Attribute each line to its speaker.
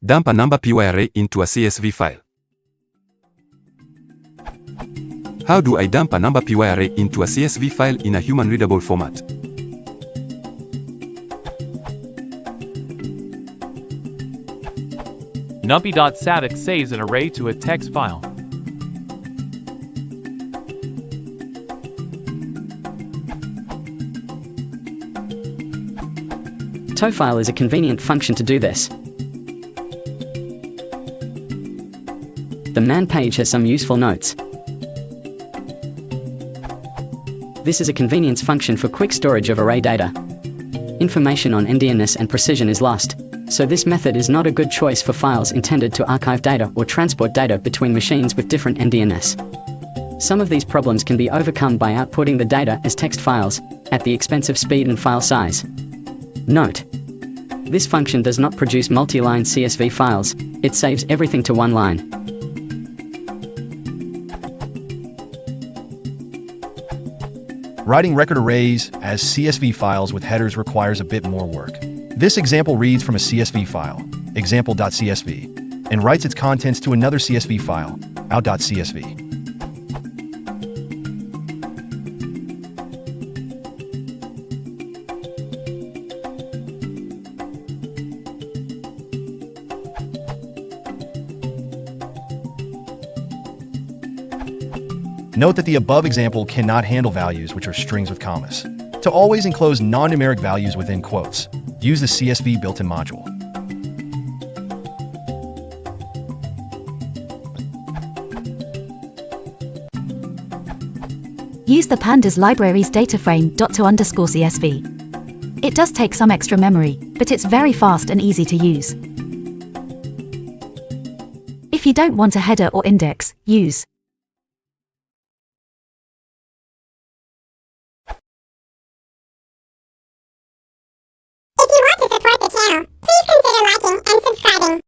Speaker 1: Dump a NumPy array into a CSV file. How do I dump a NumPy array into a CSV file in a human-readable format?
Speaker 2: NumPy.static saves an array to a text file.
Speaker 3: Tofile is a convenient function to do this. The man page has some useful notes. This is a convenience function for quick storage of array data. Information on endianness and precision is lost, so this method is not a good choice for files intended to archive data or transport data between machines with different endianness. Some of these problems can be overcome by outputting the data as text files, at the expense of speed and file size. Note: this function does not produce multi-line CSV files, it saves everything to one line.
Speaker 4: Writing record arrays as CSV files with headers requires a bit more work. This example reads from a CSV file, example.csv, and writes its contents to another CSV file, out.csv. Note that the above example cannot handle values which are strings with commas. To always enclose non-numeric values within quotes, use the CSV built-in module.
Speaker 5: Use the pandas library's dataframe .to_CSV. It does take some extra memory, but it's very fast and easy to use. If you don't want a header or index, use
Speaker 6: If you want to support the channel, please consider liking and subscribing.